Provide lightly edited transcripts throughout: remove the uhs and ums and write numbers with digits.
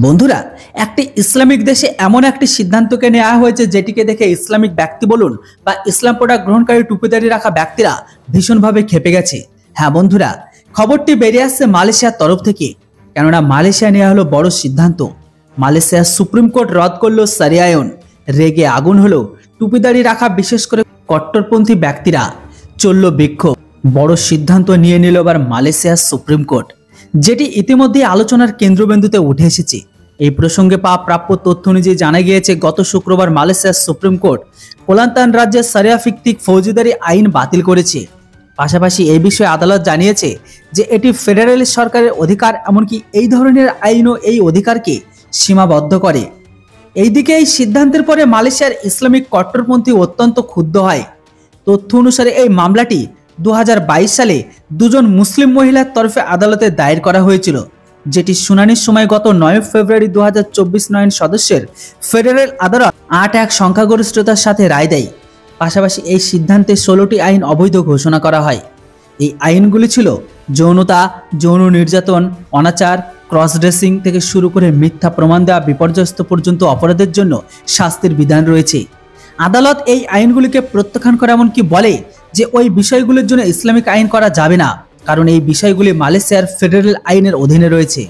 বন্ধুরা, একটি ইসলামিক দেশে এমন একটি সিদ্ধান্তকে নেওয়া হয়েছে যেটিকে দেখে ইসলামিক ব্যক্তি বলুন বা ইসলাম প্রোডাক্ট গ্রহণকারী টুপিদারি রাখা ব্যক্তিরা ভীষণভাবে ক্ষেপে গেছে। হ্যাঁ বন্ধুরা, খবরটি বেরিয়ে আসছে মালয়েশিয়ার তরফ থেকে। কেননা মালয়েশিয়া নেওয়া হলো বড় সিদ্ধান্ত। মালয়েশিয়ার সুপ্রিম কোর্ট রদ করলো শরিয়া আইন। রেগে আগুন হলো টুপিদারি রাখা বিশেষ করে কট্টরপন্থী ব্যক্তিরা। চলল বিক্ষোভ। বড় সিদ্ধান্ত নিয়ে নিল এবার মালয়েশিয়ার সুপ্রিম কোর্ট, যেটি ইতিমধ্যে আলোচনার কেন্দ্রবিন্দুতে উঠে এসেছে। এই প্রসঙ্গে পাওয়া প্রাপ্য তথ্য অনুযায়ী জানা গিয়েছে, গত শুক্রবার মালয়েশিয়ার সুপ্রিম কোর্ট কোলান্তান রাজ্যের শরিয়া ভিত্তিক ফৌজদারি আইন বাতিল করেছে। পাশাপাশি এই বিষয়ে আদালত জানিয়েছে যে এটি ফেডারেল সরকারের অধিকার, এমনকি এই ধরনের আইনও এই অধিকারকে সীমাবদ্ধ করে। এইদিকে এই সিদ্ধান্তের পরে মালয়েশিয়ার ইসলামিক কট্টরপন্থী অত্যন্ত ক্ষুব্ধ হয়। তথ্য অনুসারে এই মামলাটি 2022 সালে দুজন মুসলিম মহিলার তরফে আদালতে দায়ের করা হয়েছিল, যেটি শুনানির সময় গত 9 ফেব্রুয়ারি 2024 9 সদস্যের ফেডারেল আদালত 8-1 সংখ্যাগরিষ্ঠতার সাথে রায় দেয়। পাশাপাশি এই সিদ্ধান্তে 16টি আইন অবৈধ ঘোষণা করা হয়। এই আইনগুলি ছিল যৌনতা, যৌন নির্যাতন, অনাচার, ক্রস ড্রেসিং থেকে শুরু করে মিথ্যা প্রমাণ দেওয়া বিপর্যস্ত পর্যন্ত অপরাধের জন্য শাস্তির বিধান রয়েছে। আদালত এই আইনগুলিকে প্রত্যাখ্যান করে এমনকি বলে যে ওই বিষয়গুলির জন্য ইসলামিক আইন করা যাবে না, কারণ এই বিষয়গুলি মালয়েশিয়ার ফেডারেল আইনের অধীনে রয়েছে।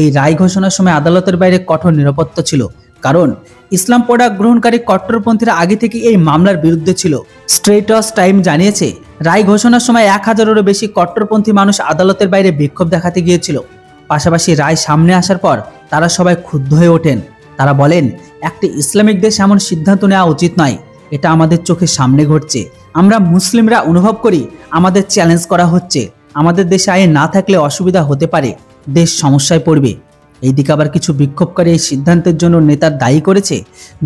এই রায় ঘোষণার সময় আদালতের বাইরে কঠোর নিরাপত্তা ছিল, কারণ ইসলাম প্রোডাক্ট গ্রহণকারী কট্টরপন্থীরা আগে থেকে এই মামলার বিরুদ্ধে ছিল। স্ট্রেটস টাইম জানিয়েছে, রায় ঘোষণার সময় 1000-এরও বেশি কট্টরপন্থী মানুষ আদালতের বাইরে বিক্ষোভ দেখাতে গিয়েছিল। পাশাপাশি রায় সামনে আসার পর তারা সবাই ক্ষুব্ধ হয়ে ওঠেন। তারা বলেন, একটি ইসলামিক দেশ এমন সিদ্ধান্ত নেওয়া উচিত নয়। এটা আমাদের চোখের সামনে ঘটছে। আমরা মুসলিমরা অনুভব করি আমাদের চ্যালেঞ্জ করা হচ্ছে। আমাদের দেশে আইন না থাকলে অসুবিধা হতে পারে, দেশ সমস্যায় পড়বে। এইদিকে আবার কিছু বিক্ষোভকারী এই সিদ্ধান্তের জন্য নেতার দায়ী করেছে,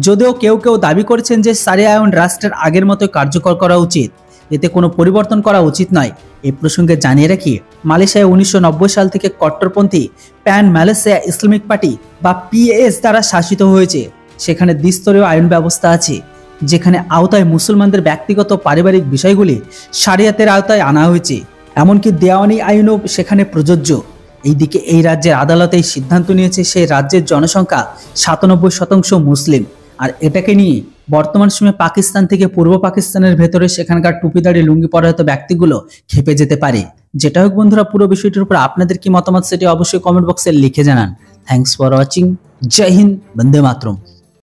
যদিও কেউ কেউ দাবি করেছেন যে শরিয়া আইন রাষ্ট্রের আগের মতো কার্যকর করা উচিত, এতে কোনো পরিবর্তন করা উচিত নয়। এই প্রসঙ্গে জানিয়ে রাখি, মালয়েশিয়ায় 1990 সাল থেকে কট্টরপন্থী প্যান মালয়েশিয়া ইসলামিক পার্টি বা পিএস দ্বারা শাসিত হয়েছে। সেখানে দ্বিস্তরীয় আইন ব্যবস্থা আছে, যেখানে আওতায় মুসলমানদের ব্যক্তিগত পারিবারিক বিষয়গুলি শরিয়াতের আওতায় আনা হয়েছে। এমনকি দেওয়ানি আইনও সেখানে প্রযোজ্য। এইদিকে এই রাজ্যের আদালত এই সিদ্ধান্ত নিয়েছে, সেই রাজ্যের জনসংখ্যা 97% মুসলিম। আর এটাকে নিয়ে বর্তমান সময়ে পাকিস্তান থেকে পূর্ব পাকিস্তানের ভেতরে সেখানকার টুপিদারি লুঙ্গি পরিহিত ব্যক্তিগুলো খেপে যেতে পারে। যেটা হোক বন্ধুরা, পুরো বিষয়টির উপর আপনাদের কি মতামত সেটি অবশ্যই কমেন্ট বক্সে লিখে জানান। Thanks for watching. জয় হিন্দ, বন্দে মাতরম।